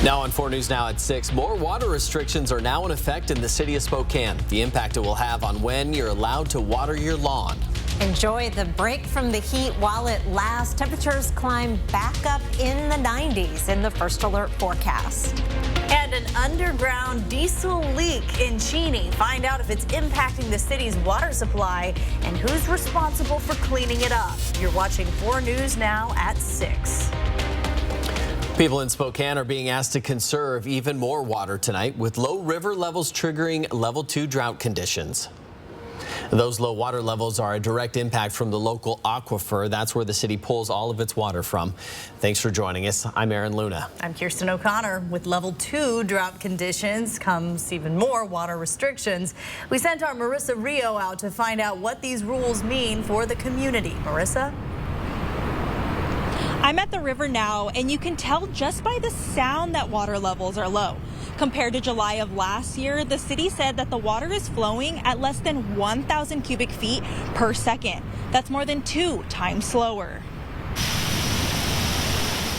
Now on 4 News Now at 6, more water restrictions are now in effect in the city of Spokane. The impact it will have on when you're allowed to water your lawn. Enjoy the break from the heat while it lasts. Temperatures climb back up in the 90s in the first alert forecast. And an underground diesel leak in Cheney. Find out if it's impacting the city's water supply and who's responsible for cleaning it up. You're watching 4 News Now at 6. People in Spokane are being asked to conserve even more water tonight with low river levels triggering level 2 drought conditions. Those low water levels are a direct impact from the local aquifer. That's where the city pulls all of its water from. Thanks for joining us. I'm Aaron Luna. I'm Kirsten O'Connor. With level 2 drought conditions comes even more water restrictions. We sent our Marissa Rio out to find out what these rules mean for the community. Marissa? I'm at the river now, and you can tell just by the sound that water levels are low. Compared to July of last year, the city said that the water is flowing at less than 1,000 cubic feet per second. That's more than 2 times slower.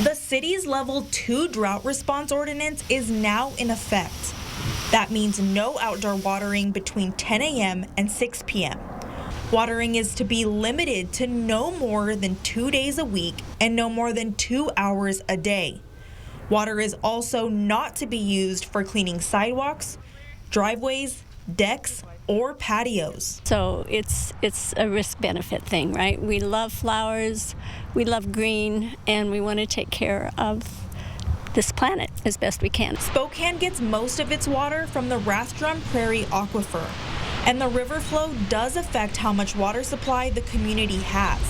The city's level 2 drought response ordinance is now in effect. That means no outdoor watering between 10 a.m. and 6 p.m. Watering is to be limited to no more than 2 days a week and no more than 2 hours a day. Water is also not to be used for cleaning sidewalks, driveways, decks, or patios. So it's a risk-benefit thing, right? We love flowers, we love green, and we want to take care of this planet as best we can. Spokane gets most of its water from the Rathdrum Prairie Aquifer, and the river flow does affect how much water supply the community has.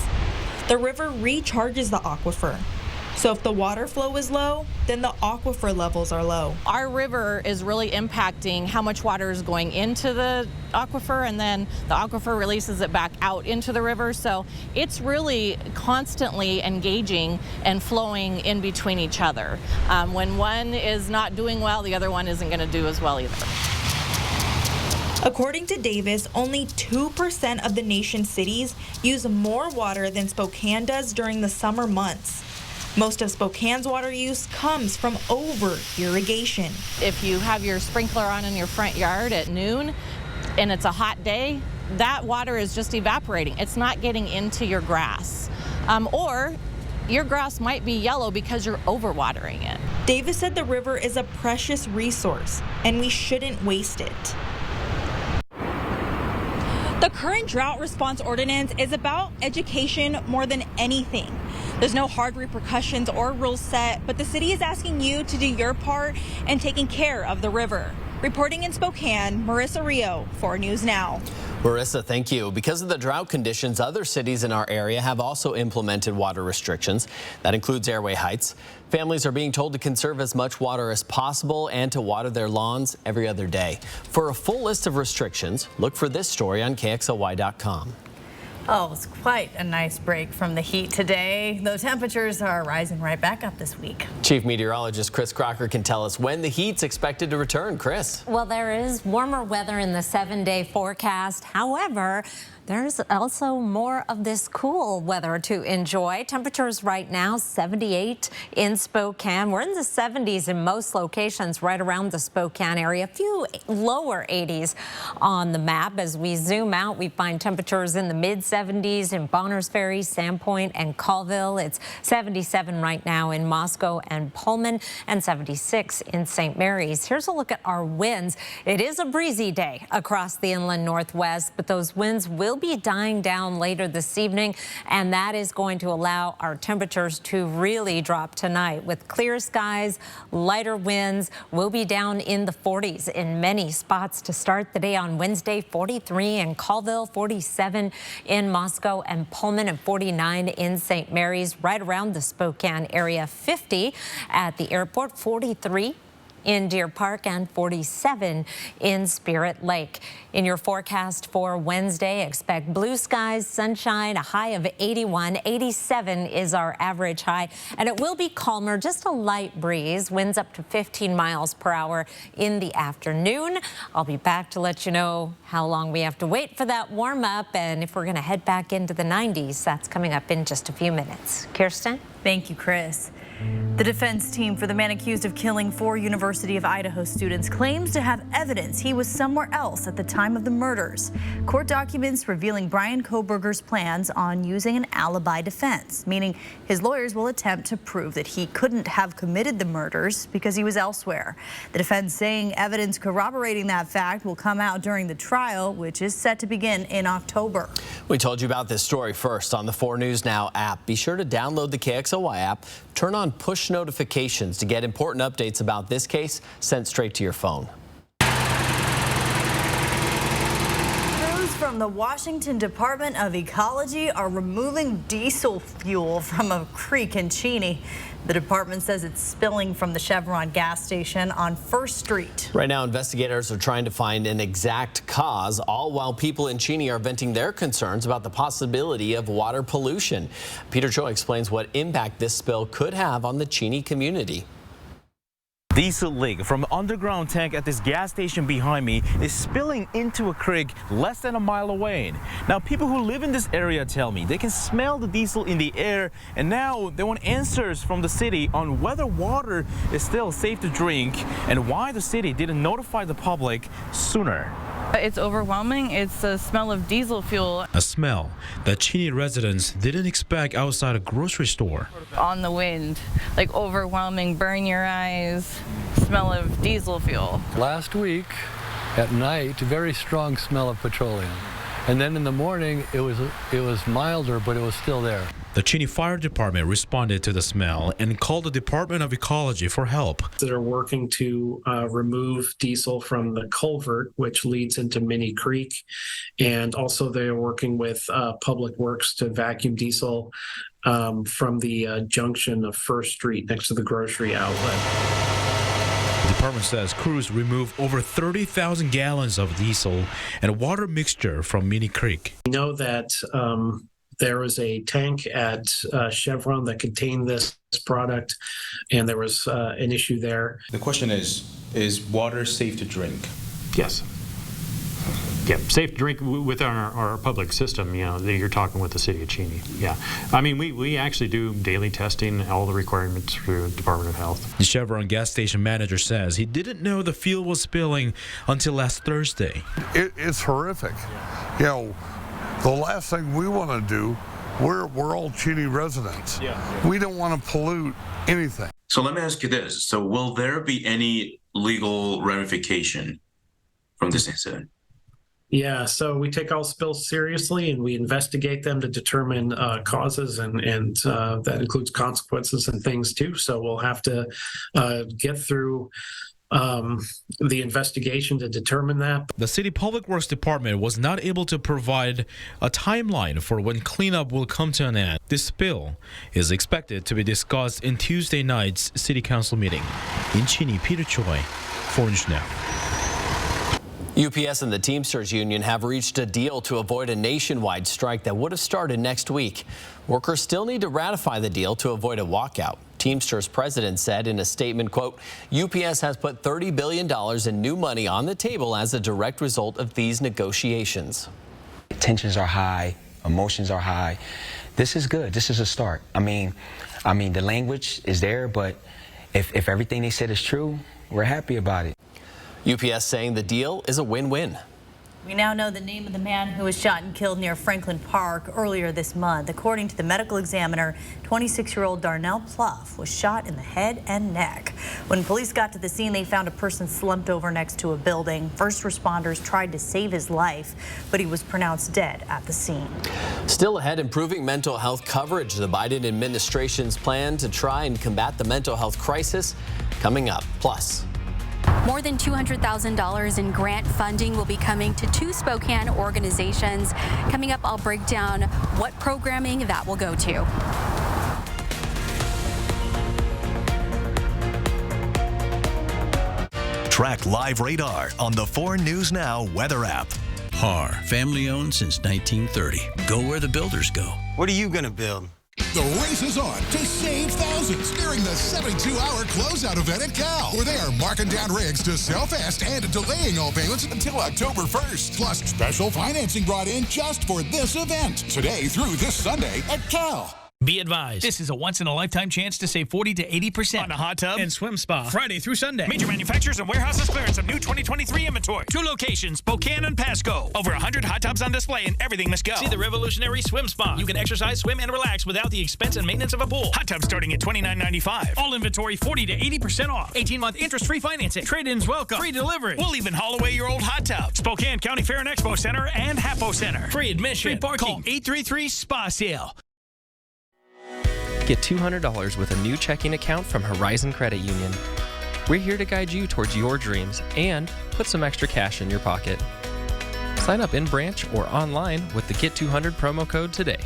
The river recharges the aquifer. So if the water flow is low, then the aquifer levels are low. Our river is really impacting how much water is going into the aquifer, and then the aquifer releases it back out into the river. So it's really constantly engaging and flowing in between each other. When one is not doing well, the other one isn't going to do as well either. According to Davis, only 2% of the nation's cities use more water than Spokane does during the summer months. Most of Spokane's water use comes from over-irrigation. If you have your sprinkler on in your front yard at noon and it's a hot day, that water is just evaporating. It's not getting into your grass. Or your grass might be yellow because you're overwatering it. Davis said the river is a precious resource and we shouldn't waste it. The current drought response ordinance is about education more than anything. There's no hard repercussions or rules set, but the city is asking you to do your part in taking care of the river. Reporting in Spokane, Marissa Rio, 4 News Now. Marissa, thank you. Because of the drought conditions, other cities in our area have also implemented water restrictions. That includes Airway Heights. Families are being told to conserve as much water as possible and to water their lawns every other day. For a full list of restrictions, look for this story on KXLY.com. Oh, it's quite a nice break from the heat today. The temperatures are rising right back up this week. Chief Meteorologist Chris Crocker can tell us when the heat's expected to return. Chris. Well, there is warmer weather in the 7-day forecast. However, there's also more of this cool weather to enjoy. Temperatures right now, 78 in Spokane. We're in the 70s in most locations right around the Spokane area. A few lower 80s on the map. As we zoom out, we find temperatures in the mid-70s in Bonners Ferry, Sandpoint, and Colville. It's 77 right now in Moscow and Pullman, and 76 in St. Mary's. Here's a look at our winds. It is a breezy day across the inland northwest, but those winds will be dying down later this evening, and that is going to allow our temperatures to really drop tonight. With clear skies, lighter winds, we'll be down in the 40s in many spots to start the day on Wednesday. 43 in Colville, 47 in Moscow and Pullman, and 49 in St. Mary's, right around the Spokane area. 50 at the airport, 43 in Deer Park, and 47 in Spirit Lake. In your forecast for Wednesday, expect blue skies, sunshine, a high of 81. 87 is our average high, and it will be calmer, just a light breeze, winds up to 15 miles per hour in the afternoon. I'll be back to let you know how long we have to wait for that warm up, and if we're going to head back into the 90s. That's coming up in just a few minutes. Kirsten? Thank you, Chris. The defense team for the man accused of killing 4 University of Idaho students claims to have evidence he was somewhere else at the time of the murders. Court documents revealing Bryan Kohberger's plans on using an alibi defense, meaning his lawyers will attempt to prove that he couldn't have committed the murders because he was elsewhere. The defense saying evidence corroborating that fact will come out during the trial, which is set to begin in October. We told you about this story first on the 4 News Now app. Be sure to download the KXLY app, turn on push notifications to get important updates about this case sent straight to your phone. Crews from the Washington Department of Ecology are removing diesel fuel from a creek in Cheney. The department says it's spilling from the Chevron gas station on First Street. Right now, investigators are trying to find an exact cause, all while people in Cheney are venting their concerns about the possibility of water pollution. Peter Choi explains what impact this spill could have on the Cheney community. Diesel leak from the underground tank at this gas station behind me is spilling into a creek less than a mile away. Now, people who live in this area tell me they can smell the diesel in the air, and now they want answers from the city on whether water is still safe to drink and why the city didn't notify the public sooner. It's overwhelming. It's the smell of diesel fuel. A smell that Cheney residents didn't expect outside a grocery store. On the wind, like overwhelming, burn your eyes, smell of diesel fuel. Last week at night, very strong smell of petroleum. And then in the morning, it was milder, but it was still there. The Cheney Fire Department responded to the smell and called the Department of Ecology for help. They're working to remove diesel from the culvert, which leads into Minnie Creek. And also they're working with Public Works to vacuum diesel from the junction of First Street next to the grocery outlet. The department says crews removed over 30,000 gallons of diesel and water mixture from Minnie Creek. We know that there was a tank at Chevron that contained this product, and there was an issue there. The question is water safe to drink? Yes. Yeah, safe to drink within our public system, you know, you're talking with the city of Cheney. Yeah. I mean, we actually do daily testing, all the requirements through the Department of Health. The Chevron gas station manager says he didn't know the fuel was spilling until last Thursday. It's horrific. You know, the last thing we want to do, we're all Cheney residents. Yeah. We don't want to pollute anything. So let me ask you this. So will there be any legal ramification from this incident? Yeah, so we take all spills seriously and we investigate them to determine causes, and that includes consequences and things too. So we'll have to get through the investigation to determine that. The City Public Works Department was not able to provide a timeline for when cleanup will come to an end. This spill is expected to be discussed in Tuesday night's City Council meeting. In Cheney, Peter Choi, 4 News Now. UPS and the Teamsters Union have reached a deal to avoid a nationwide strike that would have started next week. Workers still need to ratify the deal to avoid a walkout. Teamsters president said in a statement, quote, UPS has put $30 billion in new money on the table as a direct result of these negotiations. Tensions are high, emotions are high. This is good. This is a start. I mean, the language is there, but if everything they said is true, we're happy about it. UPS saying the deal is a win-win. We now know the name of the man who was shot and killed near Franklin Park earlier this month. According to the medical examiner, 26-year-old Darnell Pluff was shot in the head and neck. When police got to the scene, they found a person slumped over next to a building. First responders tried to save his life, but he was pronounced dead at the scene. Still ahead, improving mental health coverage. The Biden administration's plan to try and combat the mental health crisis coming up. Plus, more than $200,000 in grant funding will be coming to 2 Spokane organizations. Coming up, I'll break down what programming that will go to. Track live radar on the 4 News Now weather app. HAR, family owned since 1930. Go where the builders go. What are you going to build? The race is on to save thousands during the 72-hour closeout event at Cal, where they are marking down rigs to sell fast and delaying all payments until October 1st. Plus, special financing brought in just for this event, today through this Sunday at Cal. Be advised, this is a once-in-a-lifetime chance to save 40 to 80% on a hot tub and swim spa Friday through Sunday. Major manufacturers and warehouses clearance of new 2023 inventory. 2 locations, Spokane and Pasco. Over 100 hot tubs on display and everything must go. See the revolutionary swim spa. You can exercise, swim, and relax without the expense and maintenance of a pool. Hot tub starting at $29.95. All inventory 40 to 80% off. 18-month interest-free financing. Trade-ins welcome. Free delivery. We'll even haul away your old hot tub. Spokane County Fair and Expo Center and Hapo Center. Free admission. Free parking. Call 833-SPA-SALE. Get $200 with a new checking account from Horizon Credit Union. We're here to guide you towards your dreams and put some extra cash in your pocket. Sign up in branch or online with the Get 200 promo code today.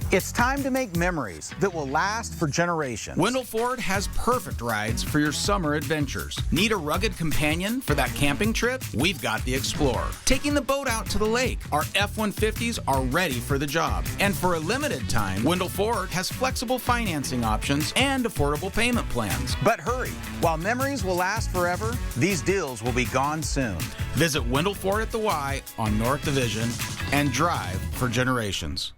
It's time to make memories that will last for generations. Wendell Ford has perfect rides for your summer adventures. Need a rugged companion for that camping trip? We've got the Explorer. Taking the boat out to the lake? Our F-150s are ready for the job. And for a limited time, Wendell Ford has flexible financing options and affordable payment plans. But hurry, while memories will last forever, these deals will be gone soon. Visit Wendell Ford at the Y on North Division and drive for generations.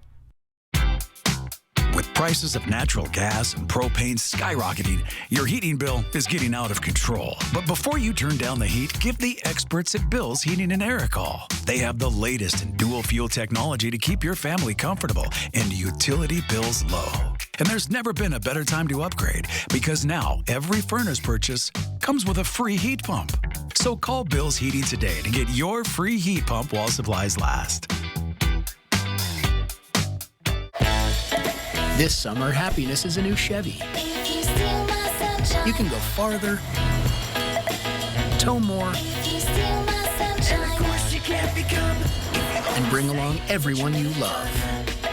With prices of natural gas and propane skyrocketing, your heating bill is getting out of control. But before you turn down the heat, give the experts at Bill's Heating and Air a call. They have the latest in dual fuel technology to keep your family comfortable and utility bills low. And there's never been a better time to upgrade because now every furnace purchase comes with a free heat pump. So call Bill's Heating today to get your free heat pump while supplies last. This summer, happiness is a new Chevy. You can go farther, tow more, and of course you can't become, and bring along everyone you love.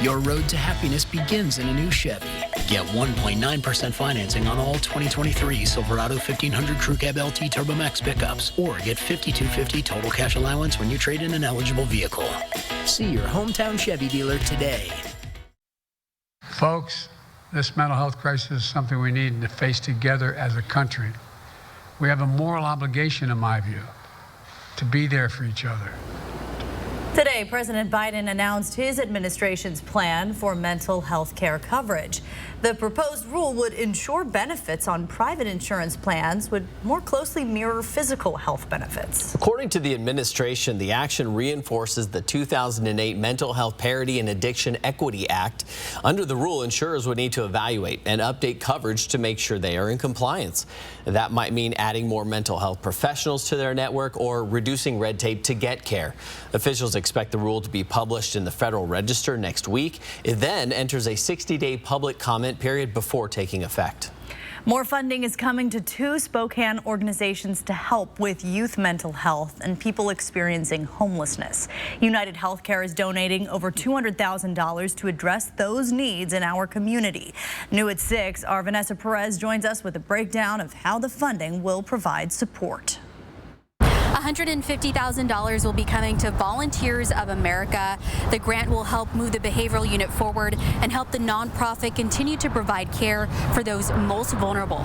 Your road to happiness begins in a new Chevy. Get 1.9% financing on all 2023 Silverado 1500 Crew Cab LT Turbo Max pickups, or get $5,250 total cash allowance when you trade in an eligible vehicle. See your hometown Chevy dealer today. Folks, this mental health crisis is something we need to face together as a country. We have a moral obligation, in my view, to be there for each other. Today, President Biden announced his administration's plan for mental health care coverage. The proposed rule would ensure benefits on private insurance plans would more closely mirror physical health benefits. According to the administration, the action reinforces the 2008 Mental Health Parity and Addiction Equity Act. Under the rule, insurers would need to evaluate and update coverage to make sure they are in compliance. That might mean adding more mental health professionals to their network or reducing red tape to get care. Officials expect the rule to be published in the Federal Register next week. It then enters a 60-day public comment period before taking effect. More funding is coming to 2 Spokane organizations to help with youth mental health and people experiencing homelessness. United Healthcare is donating over $200,000 to address those needs in our community. New at 6, our Vanessa Perez joins us with a breakdown of how the funding will provide support. $150,000 will be coming to Volunteers of America. The grant will help move the behavioral unit forward and help the nonprofit continue to provide care for those most vulnerable.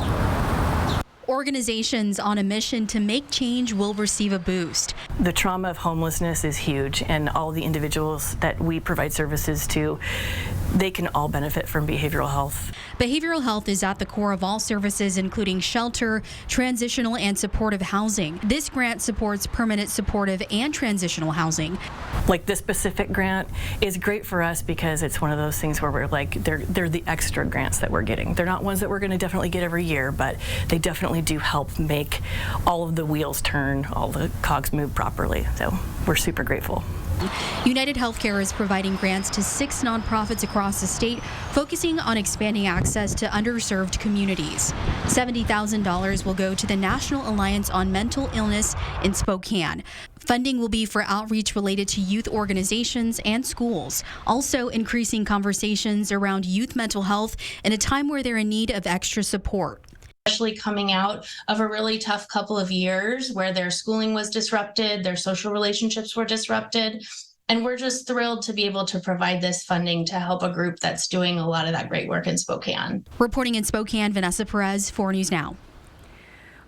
Organizations on a mission to make change will receive a boost. The trauma of homelessness is huge, and all the individuals that we provide services to, they can all benefit from behavioral health. Behavioral health is at the core of all services, including shelter, transitional and supportive housing. This grant supports permanent supportive and transitional housing. Like this specific grant is great for us because it's one of those things where we're like, they're the extra grants that we're getting. They're not ones that we're going to definitely get every year, but they definitely do help make all of the wheels turn, all the cogs move properly. So we're super grateful. United Healthcare is providing grants to 6 nonprofits across the state, focusing on expanding access to underserved communities. $70,000 will go to the National Alliance on Mental Illness in Spokane. Funding will be for outreach related to youth organizations and schools, also increasing conversations around youth mental health in a time where they're in need of extra support. Especially coming out of a really tough couple of years where their schooling was disrupted, their social relationships were disrupted. And we're just thrilled to be able to provide this funding to help a group that's doing a lot of that great work in Spokane. Reporting in Spokane, Vanessa Perez, 4 News Now.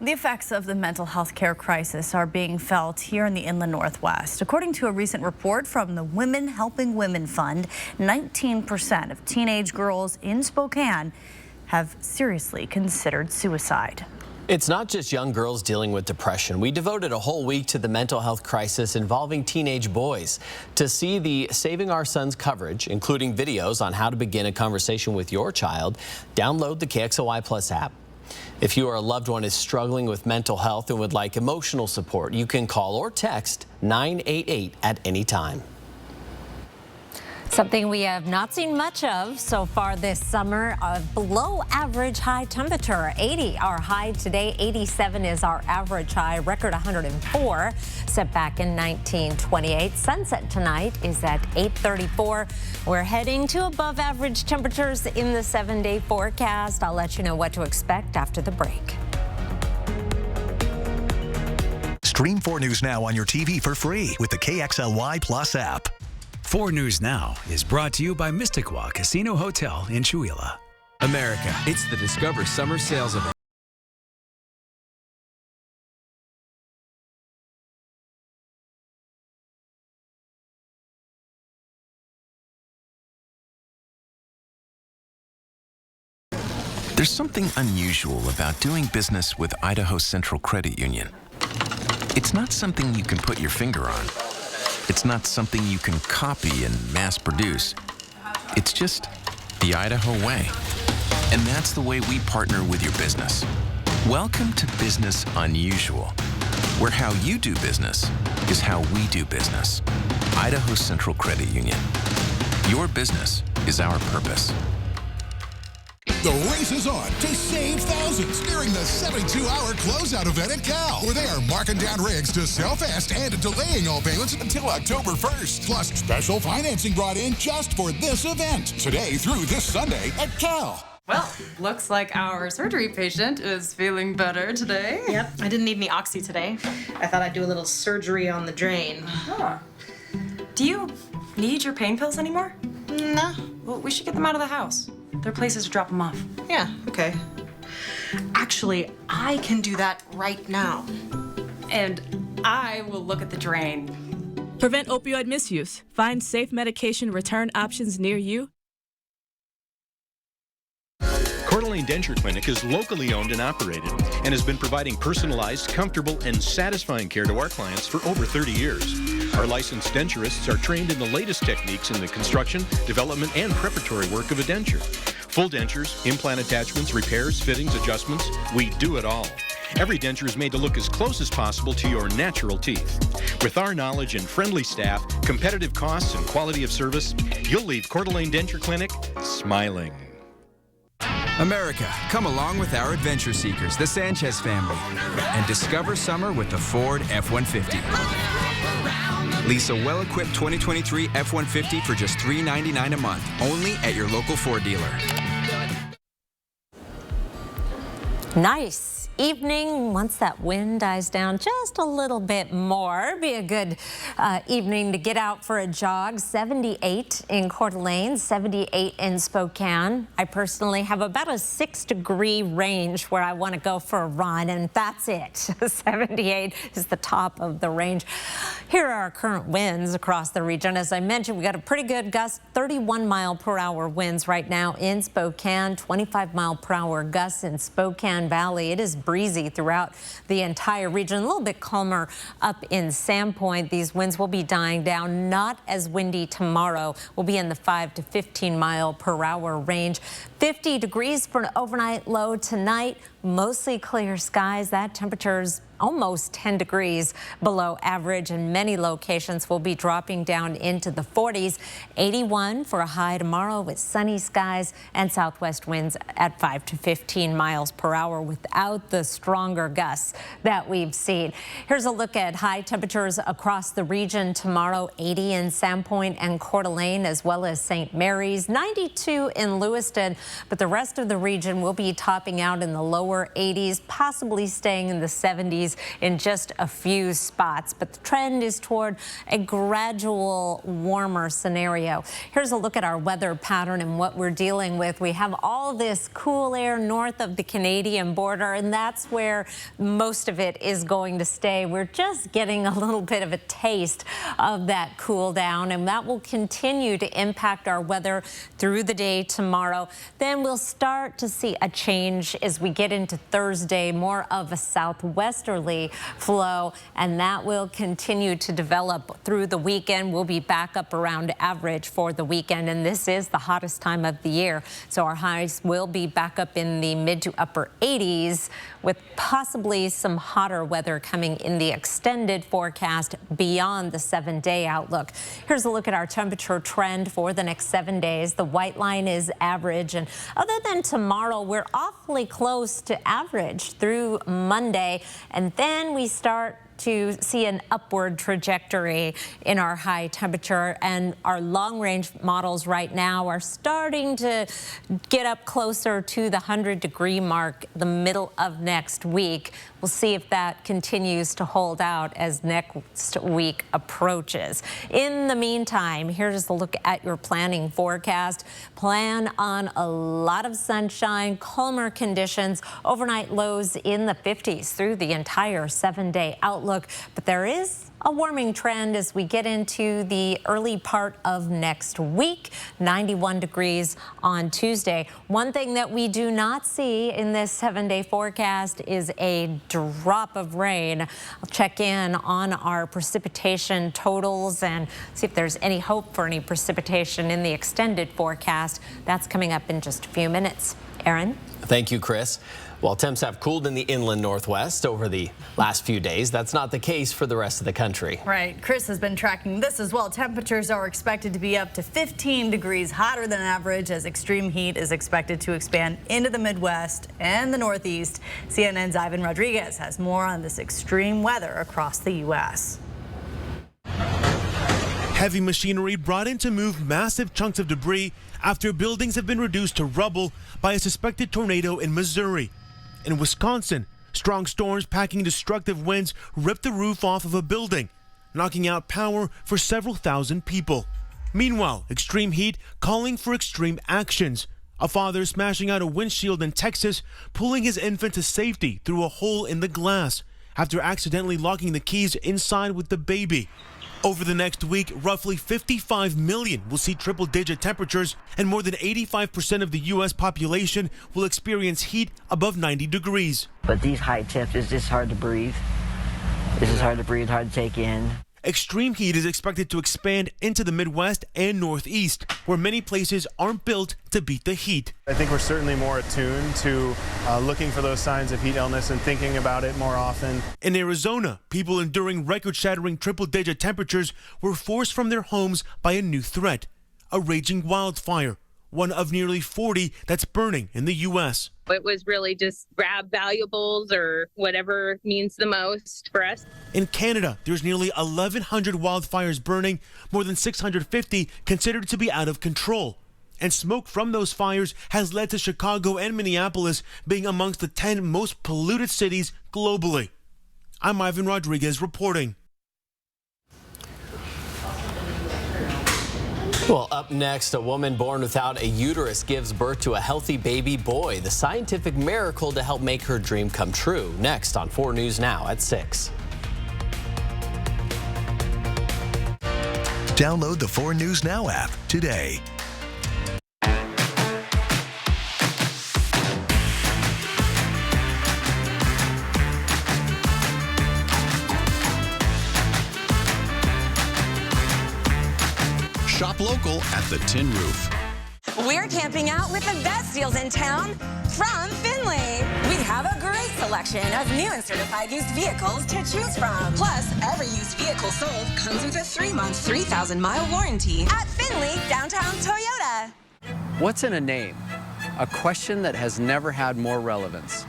The effects of the mental health care crisis are being felt here in the Inland Northwest. According to a recent report from the Women Helping Women Fund, 19% of teenage girls in Spokane have seriously considered suicide. It's not just young girls dealing with depression. We devoted a whole week to the mental health crisis involving teenage boys. To see the Saving Our Sons coverage, including videos on how to begin a conversation with your child, download the KXLY Plus app. If you or a loved one is struggling with mental health and would like emotional support, you can call or text 988 at any time. Something we have not seen much of so far this summer, a below average high temperature. 80 our high today, 87 is our average high, record 104 set back in 1928. Sunset tonight is at 8:34. We're heading to above average temperatures in the 7-day forecast. I'll let you know what to expect after the break. Stream 4 News Now on your TV for free with the KXLY Plus app. 4 News Now is brought to you by Mysticwa Casino Hotel in Chewelah. America, it's the Discover Summer Sales Event. There's something unusual about doing business with Idaho Central Credit Union. It's not something you can put your finger on. It's not something you can copy and mass produce. It's just the Idaho way. And that's the way we partner with your business. Welcome to Business Unusual, where how you do business is how we do business. Idaho Central Credit Union. Your business is our purpose. The race is on to save thousands during the 72-hour closeout event at Cal, where they are marking down rigs to sell fast and delaying all payments until October 1st. Plus, special financing brought in just for this event. Today through this Sunday at Cal. Well, looks like our surgery patient is feeling better today. Yep, I didn't need any oxy today. I thought I'd do a little surgery on the drain. Huh. Do you need your pain pills anymore? No. Well, we should get them out of the house. There are places to drop them off. Yeah, okay. Actually, I can do that right now. And I will look at the drain. Prevent opioid misuse. Find safe medication return options near you. Coeur d'Alene Denture Clinic is locally owned and operated and has been providing personalized, comfortable, and satisfying care to our clients for over 30 years. Our licensed denturists are trained in the latest techniques in the construction, development, and preparatory work of a denture. Full dentures, implant attachments, repairs, fittings, adjustments, we do it all. Every denture is made to look as close as possible to your natural teeth. With our knowledge and friendly staff, competitive costs, and quality of service, you'll leave Coeur d'Alene Denture Clinic smiling. America, come along with our adventure seekers, the Sanchez family, and discover summer with the Ford F-150. Lease a well-equipped 2023 F-150 for just $399 a month, only at your local Ford dealer. Nice evening once that wind dies down just a little bit more. Be a good evening to get out for a jog. 78 in Coeur d'Alene, 78 in Spokane. I personally have about a 6-degree range where I want to go for a run, and that's it. 78 is the top of the range. Here are our current winds across the region. As I mentioned, we got a pretty good gust, 31-mile-per-hour winds right now in Spokane, 25-mile-per-hour gusts in Spokane Valley. It is breezy throughout the entire region. A little bit calmer up in Sandpoint. These winds will be dying down. Not as windy tomorrow. We'll be in the 5 to 15-mile-per-hour range. 50 degrees for an overnight low tonight. Mostly clear skies. That temperature's almost 10 degrees below average, and many locations will be dropping down into the 40s. 81 for a high tomorrow with sunny skies and southwest winds at 5 to 15 miles per hour without the stronger gusts that we've seen. Here's a look at high temperatures across the region tomorrow. 80 in Sandpoint and Coeur d'Alene, as well as St. Mary's. 92 in Lewiston. but the rest of the region will be topping out in the lower 80s, possibly staying in the 70s in just a few spots. But the trend is toward a gradual warmer scenario. Here's a look at our weather pattern and what we're dealing with. We have all this cool air north of the Canadian border, and that's where most of it is going to stay. We're just getting a little bit of a taste of that cool down, and that will continue to impact our weather through the day tomorrow. Then we'll start to see a change as we get into Thursday, more of a southwesterly flow, and that will continue to develop through the weekend. We'll be back up around average for the weekend, and this is the hottest time of the year, so our highs will be back up in the mid to upper 80s, with possibly some hotter weather coming in the extended forecast beyond the 7-day outlook. Here's a look at our temperature trend for the next 7 days. The white line is average, and other than tomorrow, we're awfully close to average through Monday, and then we start to see an upward trajectory in our high temperature, and our long-range models right now are starting to get up closer to the 100-degree mark the middle of next week. We'll see if that continues to hold out as next week approaches. In the meantime, here's a look at your planning forecast. Plan on a lot of sunshine, calmer conditions, overnight lows in the 50s through the entire 7-day outlook. But there is a warming trend as we get into the early part of next week. 91 degrees on Tuesday. One thing that we do not see in this 7-day forecast is a drop of rain. I'll check in on our precipitation totals and see if there's any hope for any precipitation in the extended forecast. That's coming up in just a few minutes. Aaron? Thank you, Chris. While temps have cooled in the inland northwest over the last few days, that's not the case for the rest of the country. Right. Chris has been tracking this as well. Temperatures are expected to be up to 15 degrees hotter than average as extreme heat is expected to expand into the Midwest and the Northeast. CNN's Ivan Rodriguez has more on this extreme weather across the U.S. Heavy machinery brought in to move massive chunks of debris after buildings have been reduced to rubble by a suspected tornado in Missouri. In Wisconsin, strong storms packing destructive winds ripped the roof off of a building, knocking out power for several thousand people. Meanwhile, extreme heat calling for extreme actions. A father smashing out a windshield in Texas, pulling his infant to safety through a hole in the glass after accidentally locking the keys inside with the baby. Over the next week, roughly 55 million will see triple-digit temperatures, and more than 85% of the U.S. population will experience heat above 90 degrees. But these high temps, it's just hard to breathe. This is hard to breathe, hard to take in. Extreme heat is expected to expand into the Midwest and Northeast, where many places aren't built to beat the heat. I think we're certainly more attuned to looking for those signs of heat illness and thinking about it more often. In Arizona, people enduring record-shattering triple-digit temperatures were forced from their homes by a new threat, a raging wildfire, one of nearly 40 that's burning in the U.S. It was really just grab valuables or whatever means the most for us. In Canada, there's nearly 1,100 wildfires burning, more than 650 considered to be out of control. And smoke from those fires has led to Chicago and Minneapolis being amongst the 10 most polluted cities globally. I'm Ivan Rodriguez reporting. Well, up next, a woman born without a uterus gives birth to a healthy baby boy. The scientific miracle to help make her dream come true. Next on 4 News Now at 6. Download the 4 News Now app today. Shop local at the Tin Roof. We're camping out with the best deals in town from Finley. We have a great selection of new and certified used vehicles to choose from. Plus, every used vehicle sold comes with a 3-month, 3,000-mile warranty at Finley Downtown Toyota. What's in a name? A question that has never had more relevance.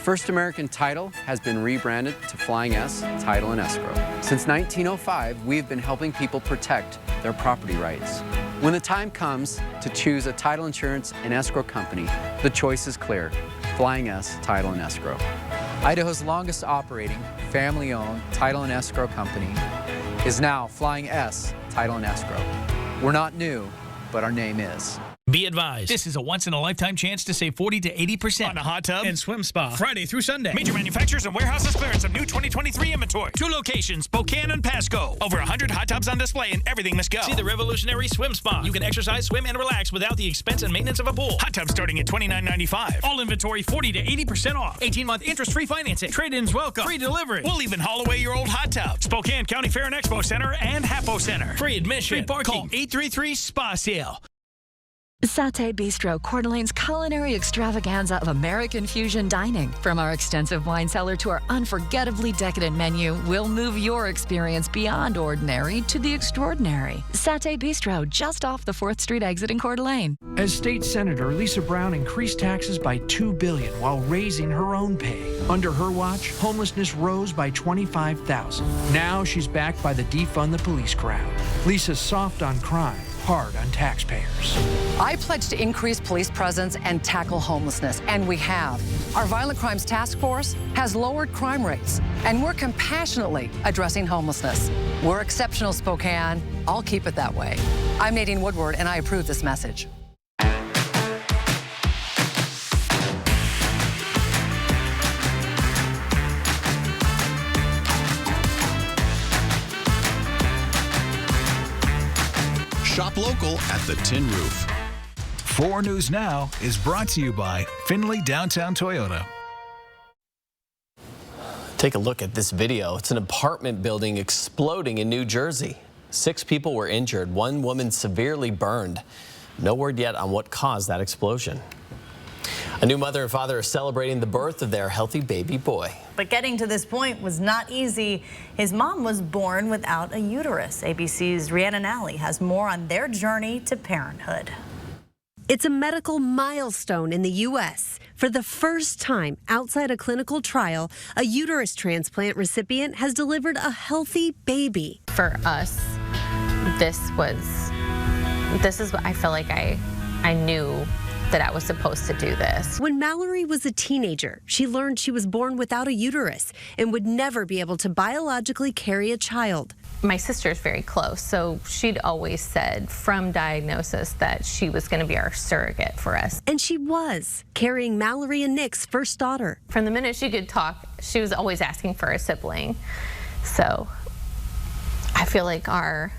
First American Title has been rebranded to Flying S Title and Escrow. Since 1905, we've been helping people protect their property rights. When the time comes to choose a title insurance and escrow company, the choice is clear: Flying S Title and Escrow. Idaho's longest operating, family-owned title and escrow company is now Flying S Title and Escrow. We're not new, but our name is. Be advised, this is a once-in-a-lifetime chance to save 40 to 80% on a hot tub and swim spa, Friday through Sunday. Major manufacturers and warehouses clearance of new 2023 inventory. 2 locations, Spokane and Pasco. Over 100 hot tubs on display and everything must go. See the revolutionary swim spa. You can exercise, swim, and relax without the expense and maintenance of a pool. Hot tubs starting at $29.95. All inventory 40 to 80% off. 18-month interest-free financing. Trade-ins welcome. Free delivery. We'll even haul away your old hot tub. Spokane County Fair and Expo Center and Hapo Center. Free admission. Free parking. Call 833-SPA-SALE. Satay Bistro, Coeur d'Alene's culinary extravaganza of American fusion dining. From our extensive wine cellar to our unforgettably decadent menu, we'll move your experience beyond ordinary to the extraordinary. Satay Bistro, just off the 4th Street exit in Coeur d'Alene. As state senator, Lisa Brown increased taxes by $2 billion while raising her own pay. Under her watch, homelessness rose by 25,000. Now she's backed by the Defund the Police crowd. Lisa's soft on crime, hard on taxpayers. I pledge to increase police presence and tackle homelessness, and we have. Our Violent Crimes Task Force has lowered crime rates, and we're compassionately addressing homelessness. We're exceptional, Spokane. I'll keep it that way. I'm Nadine Woodward, and I approve this message. Shop local at the Tin Roof. 4 News Now is brought to you by Findlay Downtown Toyota. Take a look at this video. It's an apartment building exploding in New Jersey. 6 people were injured, 1 woman severely burned. No word yet on what caused that explosion. A new mother and father are celebrating the birth of their healthy baby boy. But getting to this point was not easy. His mom was born without a uterus. ABC's Rhiannon Alley has more on their journey to parenthood. It's a medical milestone in the U.S. For the first time outside a clinical trial, a uterus transplant recipient has delivered a healthy baby. For us, this is what I feel like I knew that I was supposed to do this. When Mallory was a teenager, she learned she was born without a uterus and would never be able to biologically carry a child. My sister's very close, so she'd always said from diagnosis that she was going to be our surrogate for us. And she was, carrying Mallory and Nick's first daughter. From the minute she could talk, she was always asking for a sibling. So I feel like our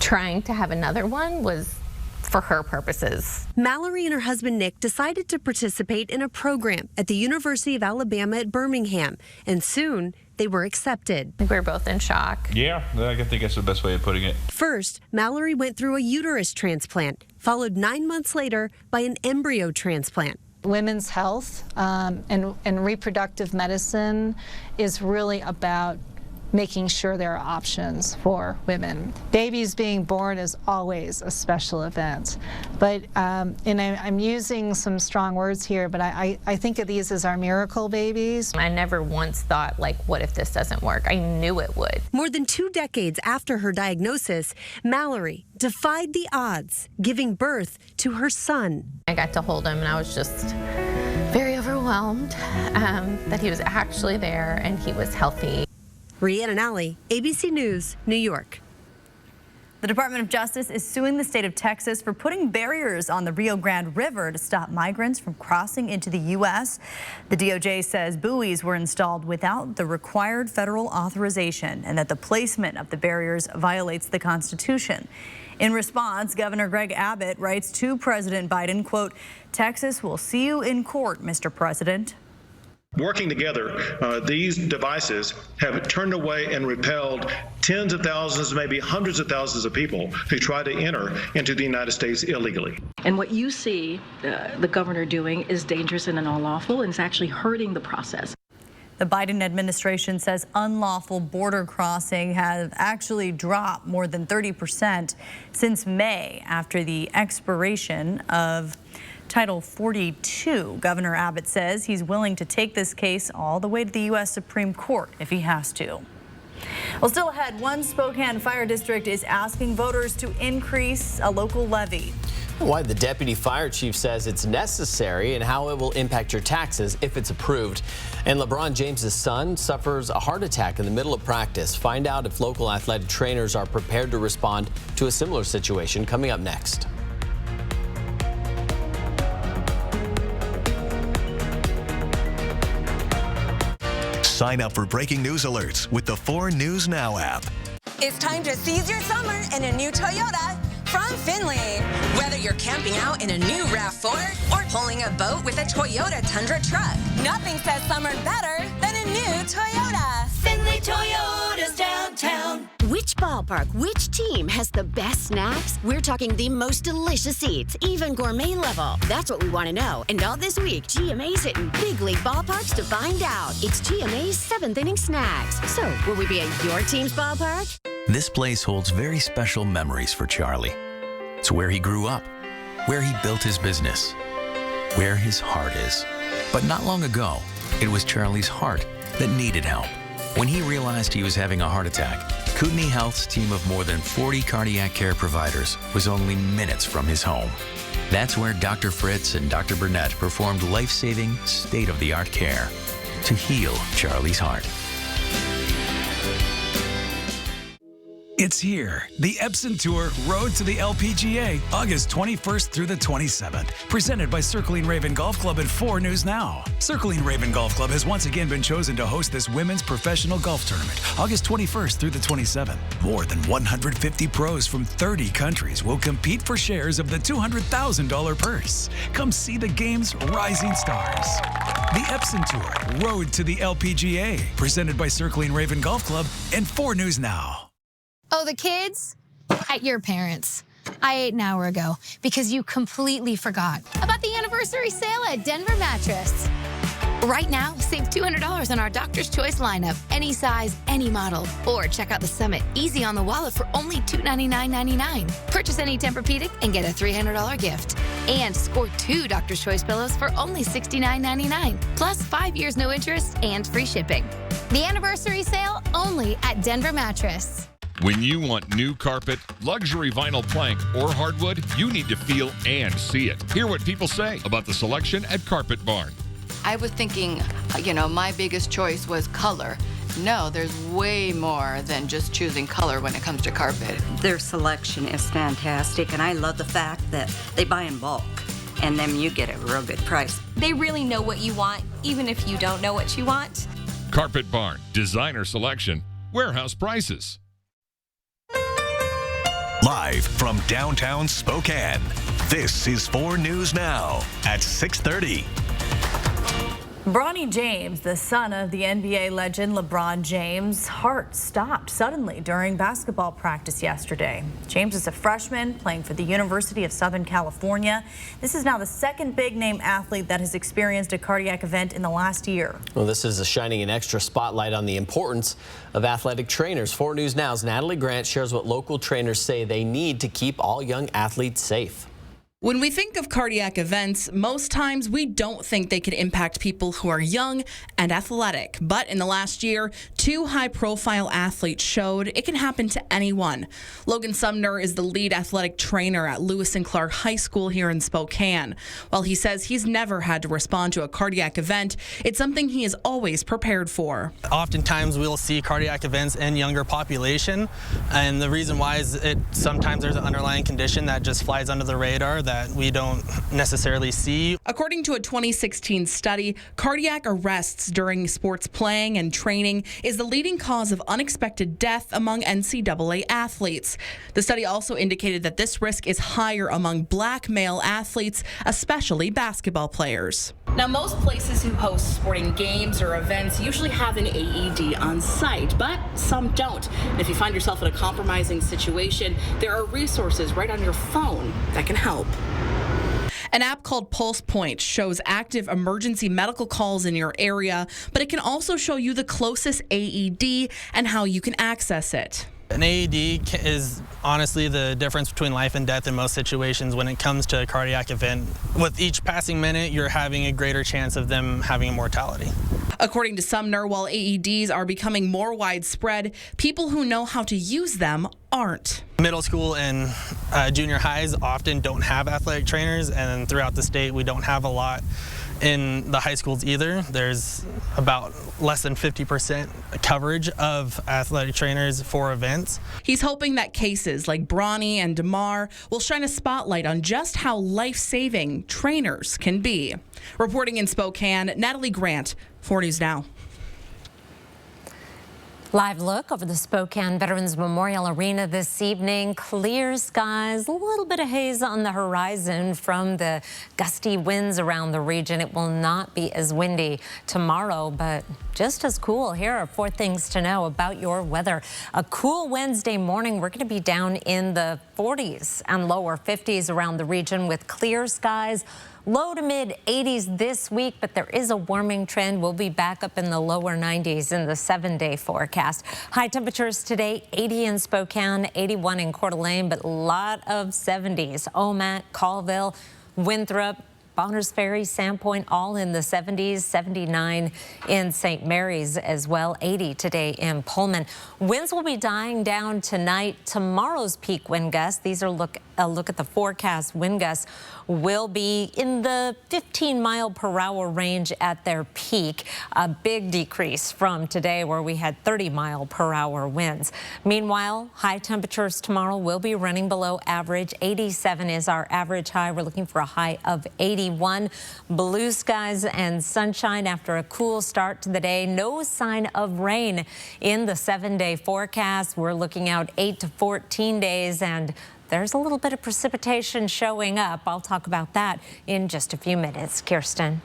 trying to have another one was for her purposes. Mallory and her husband Nick decided to participate in a program at the University of Alabama at Birmingham, and soon they were accepted. We were both in shock. Yeah, I think that's the best way of putting it. First, Mallory went through a uterus transplant, followed 9 months later by an embryo transplant. Women's health and reproductive medicine is really about making sure there are options for women. Babies being born is always a special event, but and I'm using some strong words here, but I think of these as our miracle babies. I never once thought, like, what if this doesn't work? I knew it would. More than 2 decades after her diagnosis, Mallory defied the odds, giving birth to her son. I got to hold him, and I was just very overwhelmed that he was actually there and he was healthy. Rhiannon Alley, ABC News, New York. The Department of Justice is suing the state of Texas for putting barriers on the Rio Grande River to stop migrants from crossing into the U.S. The DOJ says buoys were installed without the required federal authorization and that the placement of the barriers violates the Constitution. In response, Governor Greg Abbott writes to President Biden, quote, "Texas will see you in court, Mr. President." Working together, these devices have turned away and repelled tens of thousands, maybe hundreds of thousands of people who try to enter into the United States illegally. And what you see the governor doing is dangerous and unlawful, and it's actually hurting the process. The Biden administration says unlawful border crossing has actually dropped more than 30% since May after the expiration of Title 42. Governor Abbott says he's willing to take this case all the way to the U.S. Supreme Court if he has to. Well, still ahead, one Spokane fire district is asking voters to increase a local levy. Why the deputy fire chief says it's necessary and how it will impact your taxes if it's approved. And LeBron James' son suffers a heart attack in the middle of practice. Find out if local athletic trainers are prepared to respond to a similar situation coming up next. Sign up for breaking news alerts with the 4 News Now app. It's time to seize your summer in a new Toyota from Finley. Whether you're camping out in a new RAV4 or pulling a boat with a Toyota Tundra truck, nothing says summer better than a new Toyota. Finley Toyota's downtown. Which ballpark, which team has the best snacks? We're talking the most delicious eats, even gourmet level. That's what we want to know. And all this week, GMA's hitting big league ballparks to find out. It's GMA's 7th inning snacks. So, will we be at your team's ballpark? This place holds very special memories for Charlie. It's where he grew up, where he built his business, where his heart is. But not long ago, it was Charlie's heart that needed help. When he realized he was having a heart attack, Kootenai Health's team of more than 40 cardiac care providers was only minutes from his home. That's where Dr. Fritz and Dr. Burnett performed life-saving, state-of-the-art care to heal Charlie's heart. It's here, the Epson Tour Road to the LPGA, August 21st through the 27th. Presented by Circling Raven Golf Club and 4 News Now. Circling Raven Golf Club has once again been chosen to host this women's professional golf tournament, August 21st through the 27th. More than 150 pros from 30 countries will compete for shares of the $200,000 purse. Come see the game's rising stars. The Epson Tour Road to the LPGA, presented by Circling Raven Golf Club and 4 News Now. Oh, the kids? At your parents'. I ate an hour ago because you completely forgot about the anniversary sale at Denver Mattress. Right now, save $200 on our Doctor's Choice lineup, any size, any model. Or check out the Summit, easy on the wallet for only $299.99. Purchase any Tempur-Pedic and get a $300 gift. And score 2 Doctor's Choice pillows for only $69.99. Plus 5 years no interest and free shipping. The anniversary sale only at Denver Mattress. When you want new carpet, luxury vinyl plank, or hardwood, you need to feel and see it. Hear what people say about the selection at Carpet Barn. I was thinking, my biggest choice was color. No, there's way more than just choosing color when it comes to carpet. Their selection is fantastic, and I love the fact that they buy in bulk, and then you get a real good price. They really know what you want, even if you don't know what you want. Carpet Barn, designer selection, warehouse prices. Live from downtown Spokane, this is 4 News Now at 6:30. Bronny James, the son of the NBA legend LeBron James' heart stopped suddenly during basketball practice yesterday. James is a freshman playing for the University of Southern California. This is now the second big-name athlete that has experienced a cardiac event in the last year. Well, this is shining an extra spotlight on the importance of athletic trainers. 4 News Now's Natalie Grant shares what local trainers say they need to keep all young athletes safe. When we think of cardiac events, most times we don't think they can impact people who are young and athletic. But in the last year, 2 high-profile athletes showed it can happen to anyone. Logan Sumner is the lead athletic trainer at Lewis and Clark High School here in Spokane. While he says he's never had to respond to a cardiac event, it's something he is always prepared for. Oftentimes we'll see cardiac events in younger population, and the reason why is sometimes there's an underlying condition that just flies under the radar that we don't necessarily see. According to a 2016 study, cardiac arrests during sports playing and training is the leading cause of unexpected death among NCAA athletes. The study also indicated that this risk is higher among black male athletes, especially basketball players. Now, most places who host sporting games or events usually have an AED on site, but some don't. And if you find yourself in a compromising situation, there are resources right on your phone that can help. An app called Pulse Point shows active emergency medical calls in your area, but it can also show you the closest AED and how you can access it. An AED is honestly the difference between life and death in most situations when it comes to a cardiac event. With each passing minute, you're having a greater chance of them having a mortality. According to some, Nerwal AEDs are becoming more widespread. People who know how to use them aren't. Middle school and junior highs often don't have athletic trainers, and throughout the state we don't have a lot in the high schools either. There's about less than 50% coverage of athletic trainers for events. He's hoping that cases like Bronny and DeMar will shine a spotlight on just how life-saving trainers can be. Reporting in Spokane, Natalie Grant, 4 News Now. Live look over the Spokane Veterans Memorial Arena this evening. Clear skies, a little bit of haze on the horizon from the gusty winds around the region. It will not be as windy tomorrow, but just as cool. Here are 4 things to know about your weather. A cool Wednesday morning. We're going to be down in the 40s and lower 50s around the region with clear skies. Low to mid 80s this week, but there is a warming trend. We'll be back up in the lower 90s in the 7-day forecast. High temperatures today, 80 in Spokane, 81 in Coeur d'Alene, but a lot of 70s. Omak, Colville, Winthrop, Bonners Ferry, Sandpoint, all in the 70s, 79 in St. Mary's as well, 80 today in Pullman. Winds will be dying down tonight. Tomorrow's peak wind gusts, these are a look at the forecast. Wind gusts will be in the 15-mile-per-hour range at their peak, a big decrease from today where we had 30-mile-per-hour winds. Meanwhile, high temperatures tomorrow will be running below average. 87 is our average high. We're looking for a high of 81. Blue skies and sunshine after a cool start to the day. No sign of rain in the 7-day forecast. We're looking out 8 to 14 days, and there's a little bit of precipitation showing up. I'll talk about that in just a few minutes. Kirsten.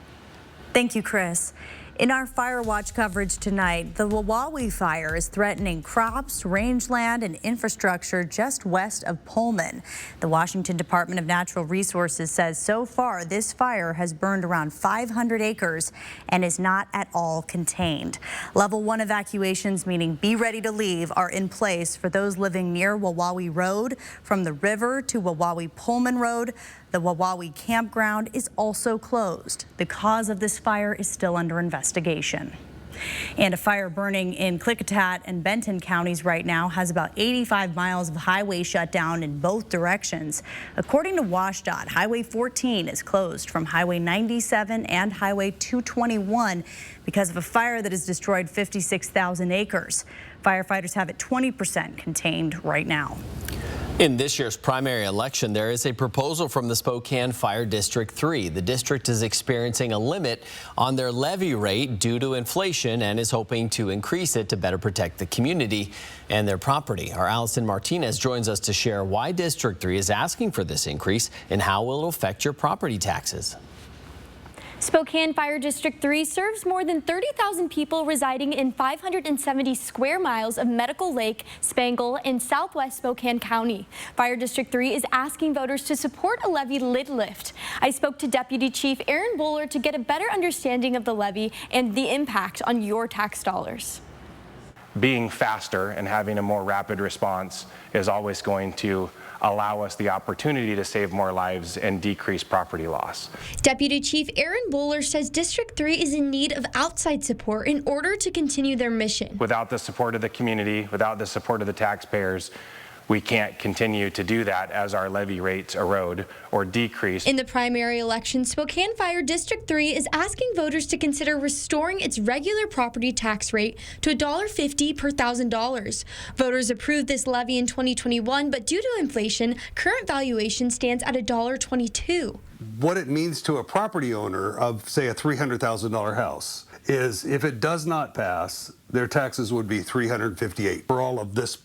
Thank you, Chris. In our fire watch coverage tonight, the Wawawi fire is threatening crops, rangeland, and infrastructure just west of Pullman. The Washington Department of Natural Resources says so far this fire has burned around 500 acres and is not at all contained. Level 1 evacuations, meaning be ready to leave, are in place for those living near Wawawi Road from the river to Wawawi Pullman Road. The Wawawi campground is also closed. The cause of this fire is still under investigation. And a fire burning in Klickitat and Benton counties right now has about 85 miles of highway shut down in both directions. According to WashDOT, Highway 14 is closed from Highway 97 and Highway 221 because of a fire that has destroyed 56,000 acres. Firefighters have it 20% contained right now. In this year's primary election, there is a proposal from the Spokane Fire District 3. The district is experiencing a limit on their levy rate due to inflation and is hoping to increase it to better protect the community and their property. Our Allison Martinez joins us to share why District 3 is asking for this increase and how it will affect your property taxes. Spokane Fire District 3 serves more than 30,000 people residing in 570 square miles of Medical Lake, Spangle, and southwest Spokane County. Fire District 3 is asking voters to support a levy lid lift. I spoke to Deputy Chief Aaron Bowler to get a better understanding of the levy and the impact on your tax dollars. Being faster and having a more rapid response is always going to allow us the opportunity to save more lives and decrease property loss. Deputy Chief Aaron Bowler says District 3 is in need of outside support in order to continue their mission. Without the support of the community, without the support of the taxpayers, we can't continue to do that as our levy rates erode or decrease. In the primary election, Spokane Fire District 3 is asking voters to consider restoring its regular property tax rate to $1.50 per $1,000. Voters approved this levy in 2021, but due to inflation, current valuation stands at $1.22. What it means to a property owner of, say, a $300,000 house is if it does not pass, their taxes would be $358 for all of this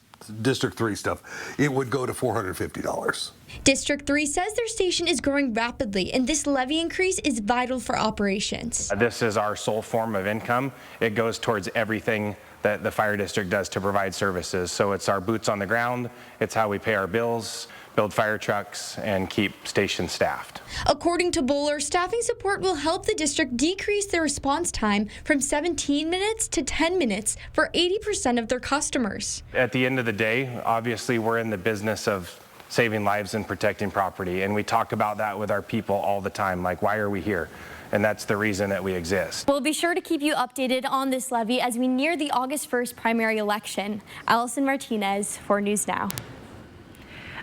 District 3 stuff. It would go to $450. District 3 says their station is growing rapidly, and this levy increase is vital for operations. This is our sole form of income. It goes towards everything that the fire district does to provide services. So it's our boots on the ground, it's how we pay our bills, build fire trucks, and keep stations staffed. According to Bowler, staffing support will help the district decrease their response time from 17 minutes to 10 minutes for 80% of their customers. At the end of the day, obviously we're in the business of saving lives and protecting property, and we talk about that with our people all the time, like, why are we here? and that's the reason that we exist. We'll be sure to keep you updated on this levy as we near the August 1st primary election. Allison Martinez for News Now.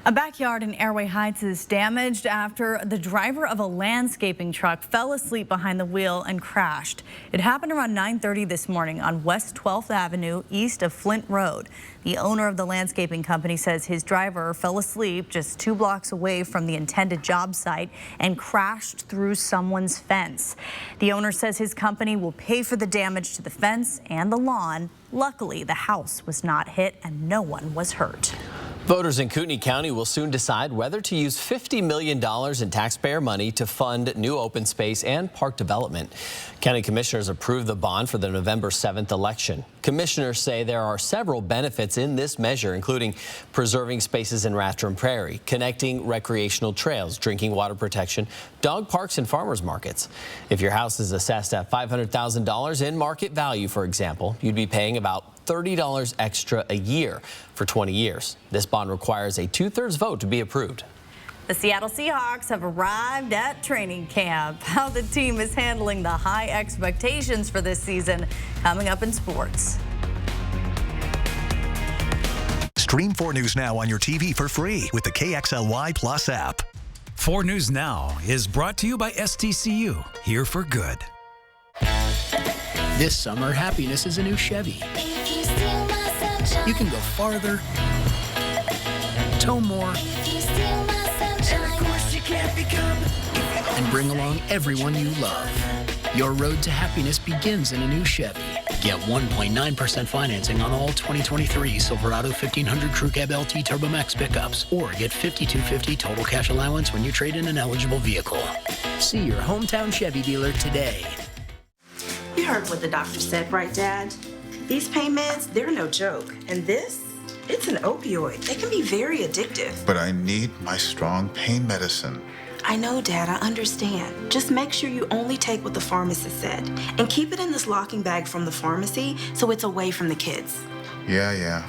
A backyard in Airway Heights is damaged after the driver of a landscaping truck fell asleep behind the wheel and crashed. It happened around 9:30 this morning on West 12th Avenue east of Flint Road. The owner of the landscaping company says his driver fell asleep just 2 blocks away from the intended job site and crashed through someone's fence. The owner says his company will pay for the damage to the fence and the lawn. Luckily, the house was not hit and no one was hurt. Voters in Kootenai County will soon decide whether to use $50 million in taxpayer money to fund new open space and park development. County commissioners approved the bond for the November 7th election. Commissioners say there are several benefits in this measure, including preserving spaces in Rathdrum Prairie, connecting recreational trails, drinking water protection, dog parks, and farmers markets. If your house is assessed at $500,000 in market value, for example, you'd be paying about $30 extra a year for 20 years. This bond requires a 2/3 vote to be approved. The Seattle Seahawks have arrived at training camp. How the team is handling the high expectations for this season, coming up in sports. Stream 4 News Now on your TV for free with the KXLY Plus app. 4 News Now is brought to you by STCU, here for good. This summer, happiness is a new Chevy. You can go farther, tow more, and of course you can't become, and bring along everyone you love. Your road to happiness begins in a new Chevy. Get 1.9% financing on all 2023 Silverado 1500 Crew Cab LT Turbo Max pickups, or get $5,250 total cash allowance when you trade in an eligible vehicle. See your hometown Chevy dealer today. You heard what the doctor said, right, Dad? These pain meds, they're no joke. And this, it's an opioid. They can be very addictive. But I need my strong pain medicine. I know, Dad, I understand. Just make sure you only take what the pharmacist said. And keep it in this locking bag from the pharmacy so it's away from the kids. Yeah,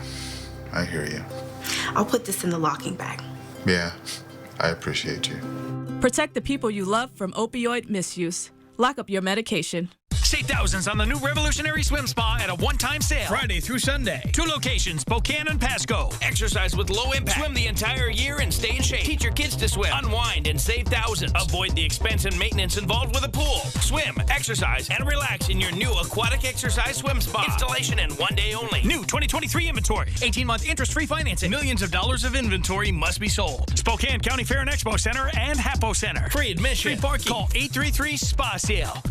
I hear you. I'll put this in the locking bag. Yeah, I appreciate you. Protect the people you love from opioid misuse. Lock up your medication. Save thousands on the new Revolutionary Swim Spa at a one-time sale. Friday through Sunday. 2 locations, Spokane and Pasco. Exercise with low impact. Swim the entire year and stay in shape. Teach your kids to swim. Unwind and save thousands. Avoid the expense and maintenance involved with a pool. Swim, exercise, and relax in your new aquatic exercise swim spa. Installation in 1 day only. New 2023 inventory. 18-month interest-free financing. Millions of dollars of inventory must be sold. Spokane County Fair and Expo Center and Hapo Center. Free admission. Free parking. Call 833-SPA-SALE.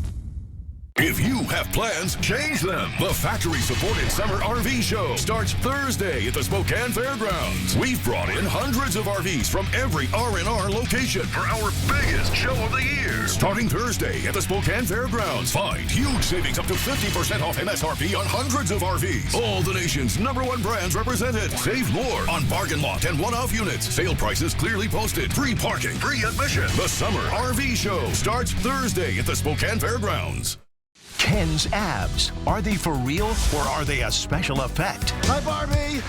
If you have plans, change them. The factory-supported Summer RV Show starts Thursday at the Spokane Fairgrounds. We've brought in hundreds of RVs from every R&R location for our biggest show of the year. Starting Thursday at the Spokane Fairgrounds, find huge savings up to 50% off MSRP on hundreds of RVs. All the nation's #1 brands represented. Save more on bargain lot and one-off units. Sale prices clearly posted. Free parking, free admission. The Summer RV Show starts Thursday at the Spokane Fairgrounds. Ken's abs. Are they for real or are they a special effect? Hi, Barbie.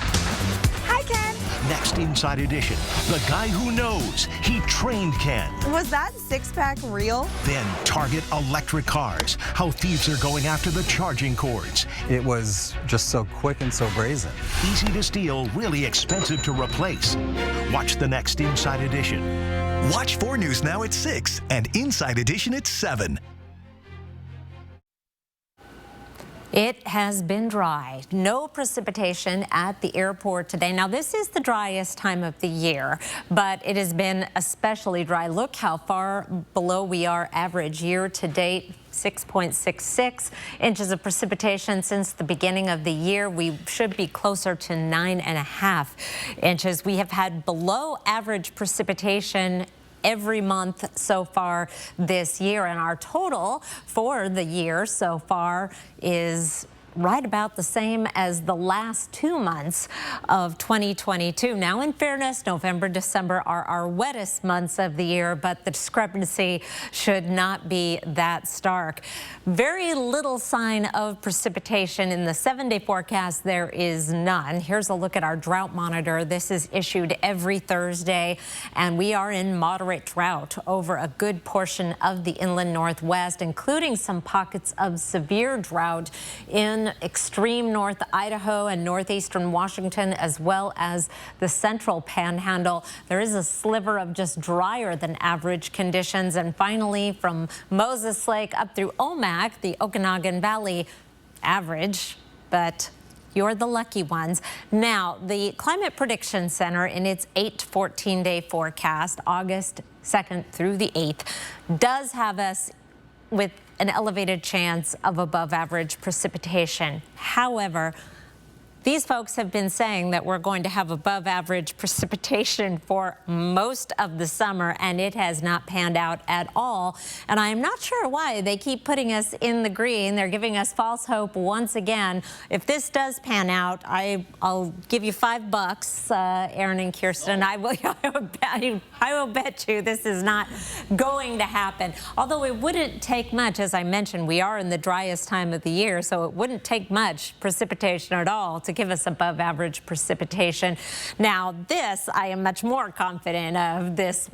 Hi, Ken. Next Inside Edition. The guy who knows. He trained Ken. Was that six-pack real? Then Target electric cars. How thieves are going after the charging cords. It was just so quick and so brazen. Easy to steal, really expensive to replace. Watch the Next Inside Edition. Watch 4 News Now at 6 and Inside Edition at 7. It has been dry. No precipitation at the airport today. Now, this is the driest time of the year, but it has been especially dry. Look how far below we are average year to date. 6.66 inches of precipitation since the beginning of the year. We should be closer to 9.5 inches. We have had below average precipitation every month so far this year, and our total for the year so far is right about the same as the last 2 months of 2022. Now, in fairness, November, December are our wettest months of the year, but the discrepancy should not be that stark. Very little sign of precipitation in the 7-day forecast. There is none. Here's a look at our drought monitor. This is issued every Thursday, and we are in moderate drought over a good portion of the inland Northwest, including some pockets of severe drought in extreme North Idaho and northeastern Washington, as well as the central panhandle. There is a sliver of just drier than average conditions. And finally, from Moses Lake up through Omak, the Okanagan Valley, average, but you're the lucky ones. Now, the Climate Prediction Center, in its 8 to 14-day forecast, August 2nd through the 8th, does have us with an elevated chance of above average precipitation. However, these folks have been saying that we're going to have above average precipitation for most of the summer, and it has not panned out at all. And I am not sure why they keep putting us in the green. They're giving us false hope once again. If this does pan out, I'll give you $5, Aaron and Kirsten. I will bet you this is not going to happen. Although it wouldn't take much, as I mentioned, we are in the driest time of the year, so it wouldn't take much precipitation at all to give us above average precipitation. Now, this I am much more confident of, this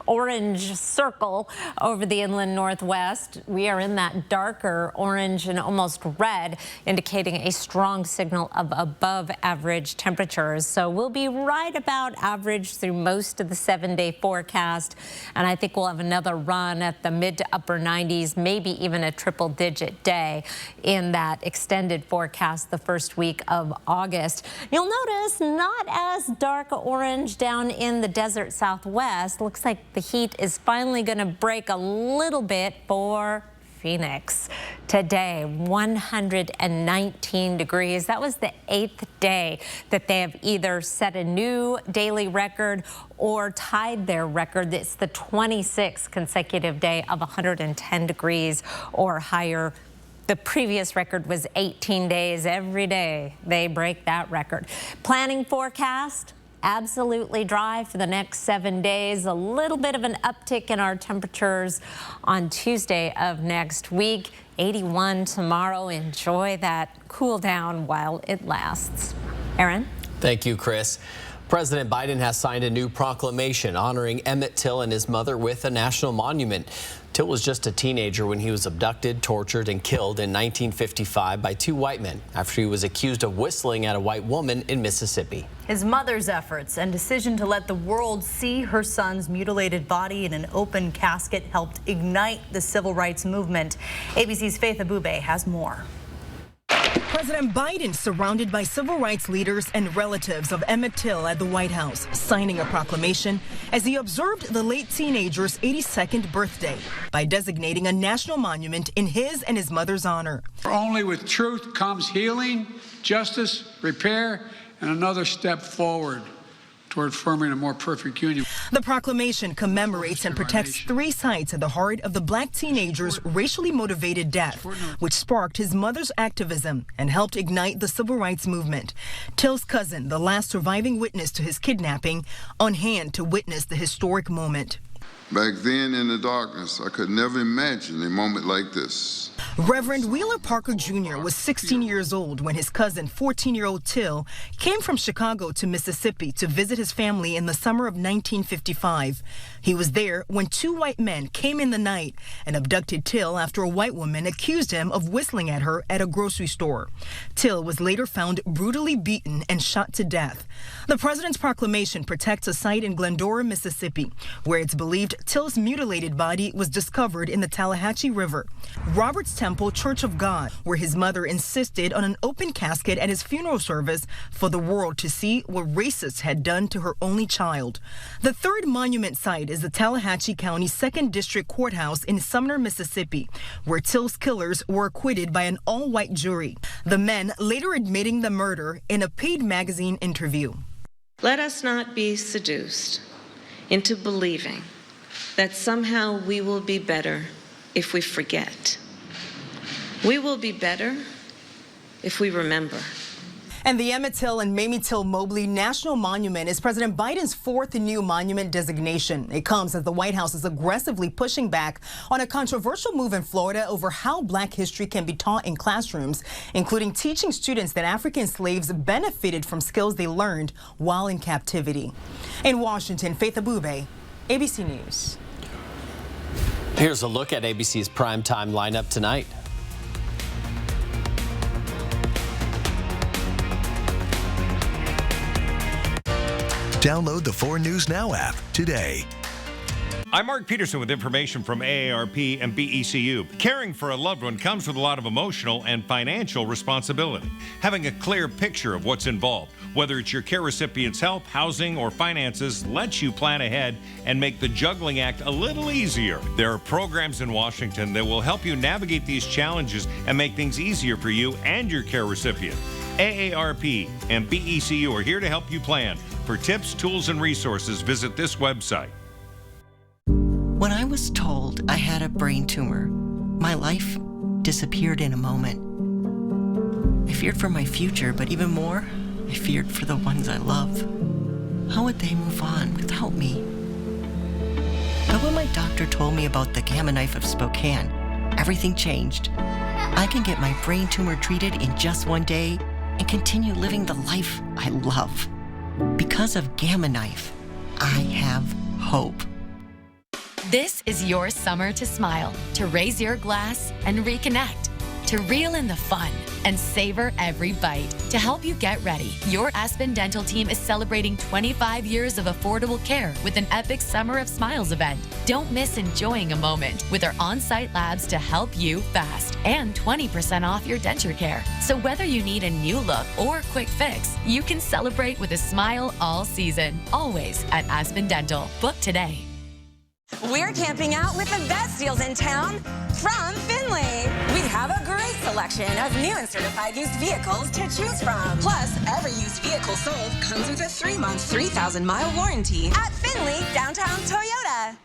orange circle over the inland Northwest. We are in that darker orange and almost red, indicating a strong signal of above average temperatures. So we'll be right about average through most of the 7-day forecast. And I think we'll have another run at the mid to upper 90s, maybe even a triple-digit day in that extended forecast the first week of August. You'll notice not as dark orange down in the desert Southwest. Looks like the heat is finally going to break a little bit for Phoenix today. 119 degrees. That was the 8th day that they have either set a new daily record or tied their record. It's the 26th consecutive day of 110 degrees or higher. The previous record was 18 days. Every day they break that record. Planning forecast: absolutely dry for the next 7 days. A little bit of an uptick in our temperatures on Tuesday of next week. 81 tomorrow. Enjoy that cool down while it lasts. Aaron? Thank you, Chris. President Biden has signed a new proclamation honoring Emmett Till and his mother with a national monument. Till was just a teenager when he was abducted, tortured, and killed in 1955 by 2 white men after he was accused of whistling at a white woman in Mississippi. His mother's efforts and decision to let the world see her son's mutilated body in an open casket helped ignite the civil rights movement. ABC's Faith Abube has more. President Biden surrounded by civil rights leaders and relatives of Emmett Till at the White House, signing a proclamation as he observed the late teenager's 82nd birthday by designating a national monument in his and his mother's honor. Only with truth comes healing, justice, repair, and another step forward toward forming a more perfect union. The proclamation commemorates and protects 3 sites at the heart of the black teenager's racially motivated death, which sparked his mother's activism and helped ignite the civil rights movement. Till's cousin, the last surviving witness to his kidnapping, on hand to witness the historic moment. Back then in the darkness, I could never imagine a moment like this. Reverend Wheeler Parker Jr. was 16 years old when his cousin, 14-year-old Till, came from Chicago to Mississippi to visit his family in the summer of 1955. He was there when 2 white men came in the night and abducted Till after a white woman accused him of whistling at her at a grocery store. Till was later found brutally beaten and shot to death. The president's proclamation protects a site in Glendora, Mississippi, where it's believed Till's mutilated body was discovered in the Tallahatchie River. Robert's Temple Church of God, where his mother insisted on an open casket at his funeral service for the world to see what racists had done to her only child. The 3rd monument site is the Tallahatchie County 2nd District Courthouse in Sumner, Mississippi, where Till's killers were acquitted by an all-white jury, the men later admitting the murder in a Paid magazine interview. Let us not be seduced into believing that somehow we will be better if we forget. We will be better if we remember. And the Emmett Till and Mamie Till Mobley National Monument is President Biden's fourth new monument designation. It comes as the White House is aggressively pushing back on a controversial move in Florida over how Black history can be taught in classrooms, including teaching students that African slaves benefited from skills they learned while in captivity. In Washington, Faith Abube, ABC News. Here's a look at ABC's primetime lineup tonight. Download the 4 News Now app today. I'm Mark Peterson with information from AARP and BECU. Caring for a loved one comes with a lot of emotional and financial responsibility. Having a clear picture of what's involved, whether it's your care recipient's health, housing, or finances, lets you plan ahead and make the juggling act a little easier. There are programs in Washington that will help you navigate these challenges and make things easier for you and your care recipient. AARP and BECU are here to help you plan. For tips, tools, and resources, visit this website. When I was told I had a brain tumor, my life disappeared in a moment. I feared for my future, but even more, I feared for the ones I love. How would they move on without me? But when my doctor told me about the Gamma Knife of Spokane, everything changed. I can get my brain tumor treated in just 1 day and continue living the life I love. Because of Gamma Knife, I have hope. This is your summer to smile, to raise your glass and reconnect, to reel in the fun and savor every bite. To help you get ready, your Aspen Dental team is celebrating 25 years of affordable care with an epic Summer of Smiles event. Don't miss enjoying a moment with our on-site labs to help you fast and 20% off your denture care. So whether you need a new look or quick fix, you can celebrate with a smile all season, always at Aspen Dental. Book today. We're camping out with the best deals in town from Finley. We have a great selection of new and certified used vehicles to choose from. Plus, every used vehicle sold comes with a 3-month, 3,000-mile warranty at Finley Downtown Toyota.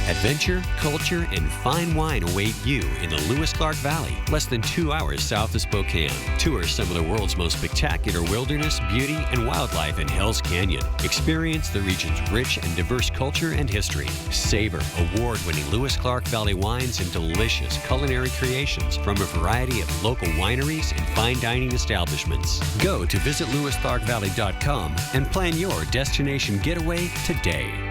Adventure, culture, and fine wine await you in the Lewis-Clark Valley, less than 2 hours south of Spokane. Tour some of the world's most spectacular wilderness, beauty, and wildlife in Hell's Canyon. Experience the region's rich and diverse culture and history. Savor award-winning Lewis-Clark Valley wines and delicious culinary creations from a variety of local wineries and fine dining establishments. Go to visitlewisclarkvalley.com and plan your destination getaway today.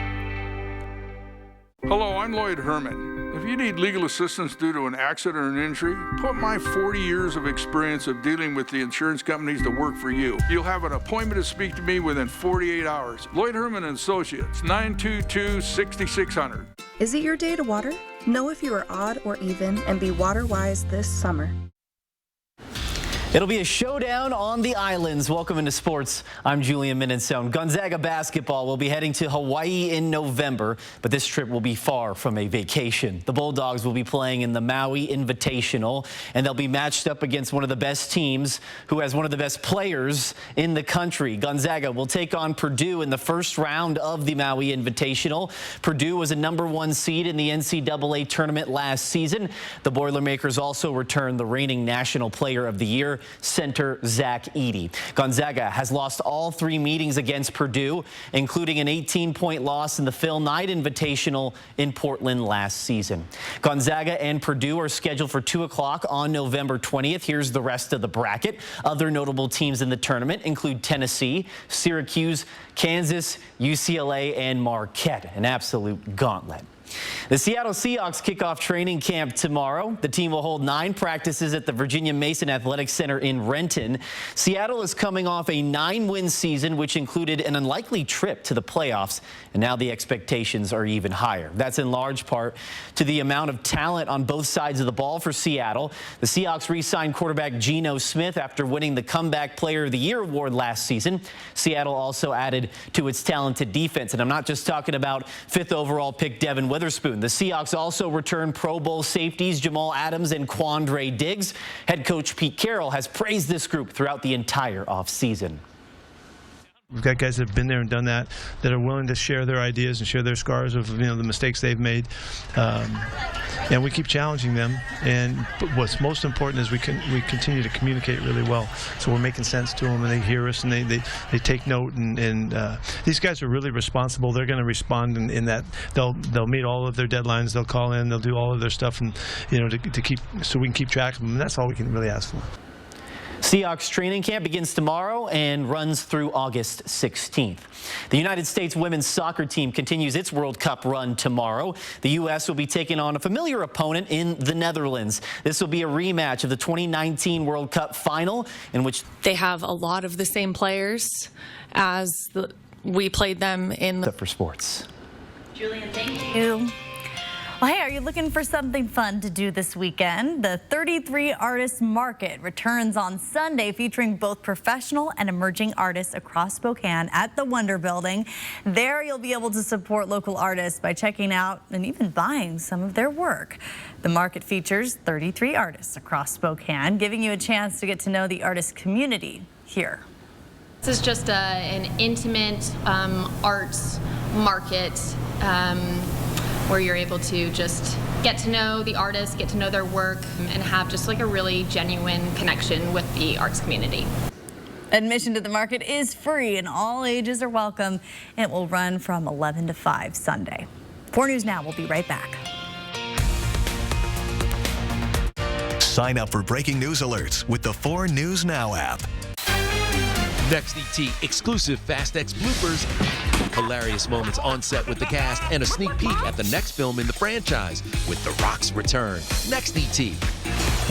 Hello, I'm Lloyd Herman. If you need legal assistance due to an accident or an injury, put my 40 years of experience of dealing with the insurance companies to work for you. You'll have an appointment to speak to me within 48 hours. Lloyd Herman & Associates, 922-6600. Is it your day to water? Know if you are odd or even and be water-wise this summer. It'll be a showdown on the islands. Welcome into sports. I'm Julian Minnesone. Gonzaga basketball will be heading to Hawaii in November, but this trip will be far from a vacation. The Bulldogs will be playing in the Maui Invitational, and they'll be matched up against one of the best teams who has one of the best players in the country. Gonzaga will take on Purdue in the first round of the Maui Invitational. Purdue was a #1 seed in the NCAA tournament last season. The Boilermakers also returned the reigning National Player of the Year, center Zach Edey. Gonzaga has lost all 3 meetings against Purdue, including an 18-point loss in the Phil Knight Invitational in Portland last season. Gonzaga and Purdue are scheduled for 2 o'clock on November 20th. Here's the rest of the bracket. Other notable teams in the tournament include Tennessee, Syracuse, Kansas, UCLA, and Marquette. An absolute gauntlet. The Seattle Seahawks kick off training camp tomorrow. The team will hold 9 practices at the Virginia Mason Athletic Center in Renton. Seattle is coming off a 9-win season, which included an unlikely trip to the playoffs, and now the expectations are even higher. That's in large part to the amount of talent on both sides of the ball for Seattle. The Seahawks re-signed quarterback Geno Smith after winning the Comeback Player of the Year award last season. Seattle also added to its talented defense, and I'm not just talking about 5th overall pick Devin Witherspoon. The Seahawks also returned Pro Bowl safeties Jamal Adams and Quandre Diggs. Head coach Pete Carroll has praised this group throughout the entire offseason. We've got guys that have been there and done that are willing to share their ideas and share their scars of the mistakes they've made, and we keep challenging them. And what's most important is we continue to communicate really well. So we're making sense to them, and they hear us, and they take note. And these guys are really responsible. They're going to respond in that they'll meet all of their deadlines. They'll call in. They'll do all of their stuff, and to keep so we can keep track of them. And that's all we can really ask for. Seahawks training camp begins tomorrow and runs through August 16th. The United States women's soccer team continues its World Cup run tomorrow. The U.S. will be taking on a familiar opponent in the Netherlands. This will be a rematch of the 2019 World Cup final, in which they have a lot of the same players as we played them in the... For sports. Julian, thank you. Well, hey, are you looking for something fun to do this weekend? The 33 Artists Market returns on Sunday, featuring both professional and emerging artists across Spokane at the Wonder Building. There, you'll be able to support local artists by checking out and even buying some of their work. The market features 33 artists across Spokane, giving you a chance to get to know the artist community here. This is just an intimate arts market where you're able to just get to know the artists, get to know their work, and have just like a really genuine connection with the arts community. Admission to the market is free and all ages are welcome. It will run from 11 to 5 Sunday. 4 News Now will be right back. Sign up for breaking news alerts with the 4 News Now app. Next ET, exclusive Fast X bloopers, hilarious moments on set with the cast, and a sneak peek at the next film in the franchise with The Rock's return. Next ET.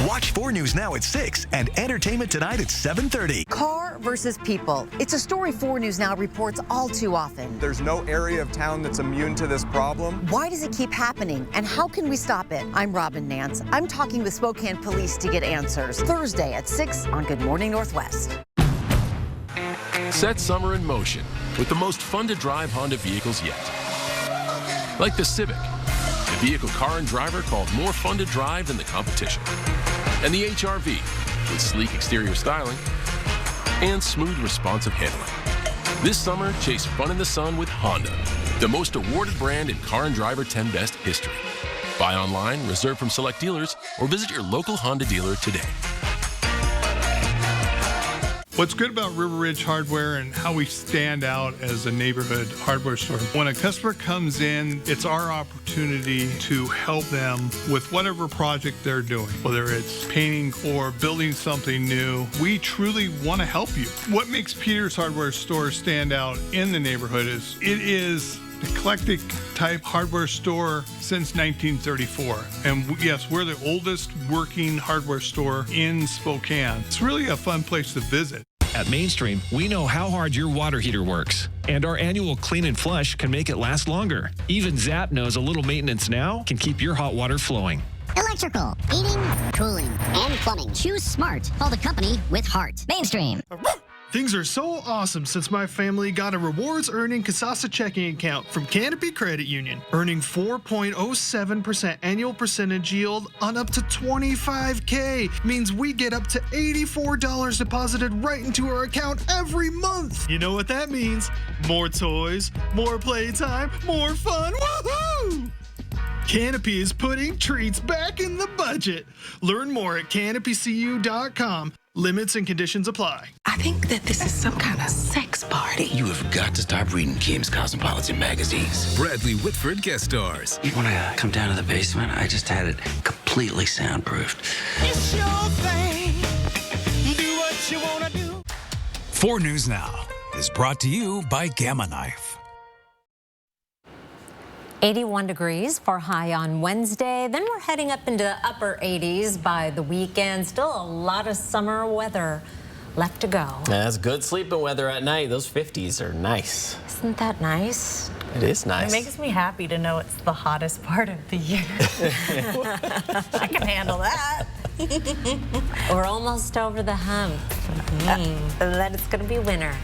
Watch 4 News Now at 6 and Entertainment Tonight at 7:30. Car versus people. It's a story 4 News Now reports all too often. There's no area of town that's immune to this problem. Why does it keep happening, and how can we stop it? I'm Robin Nance. I'm talking with Spokane Police to get answers. Thursday at 6 on Good Morning Northwest. Set summer in motion with the most fun-to-drive Honda vehicles yet. Like the Civic, a vehicle car and driver called more fun to drive than the competition. And the HR-V, with sleek exterior styling and smooth, responsive handling. This summer, chase fun in the sun with Honda, the most awarded brand in Car and Driver 10 Best history. Buy online, reserve from select dealers, or visit your local Honda dealer today. What's good about River Ridge Hardware and how we stand out as a neighborhood hardware store, when a customer comes in, it's our opportunity to help them with whatever project they're doing, whether it's painting or building something new. We truly want to help you. What makes Peter's Hardware Store stand out in the neighborhood is it is eclectic type hardware store since 1934. And yes, we're the oldest working hardware store in Spokane. It's really a fun place to visit. At Mainstream, we know how hard your water heater works, and our annual clean and flush can make it last longer. Even Zap knows a little maintenance now can keep your hot water flowing. Electrical, heating, cooling, and plumbing. Choose smart. Call the company with heart. Mainstream. Things are so awesome since my family got a rewards-earning Kasasa checking account from Canopy Credit Union, earning 4.07% annual percentage yield on up to $25K. Means we get up to $84 deposited right into our account every month. You know what that means? More toys, more playtime, more fun. Woohoo! Canopy is putting treats back in the budget. Learn more at canopycu.com. Limits and conditions apply. I think that this is some kind of sex party. You have got to stop reading Kim's Cosmopolitan magazines. Bradley Whitford guest stars. You want to come down to the basement? I just had it completely soundproofed. It's your thing. Do what you want to do. 4 News Now is brought to you by Gamma Knife. 81 degrees for high on Wednesday. Then we're heading up into the upper 80s by the weekend. Still a lot of summer weather left to go. That's good sleeping weather at night. Those 50s are nice. Isn't that nice? It is nice. It makes me happy to know it's the hottest part of the year. I can handle that. We're almost over the hump. And then it's going to be winter.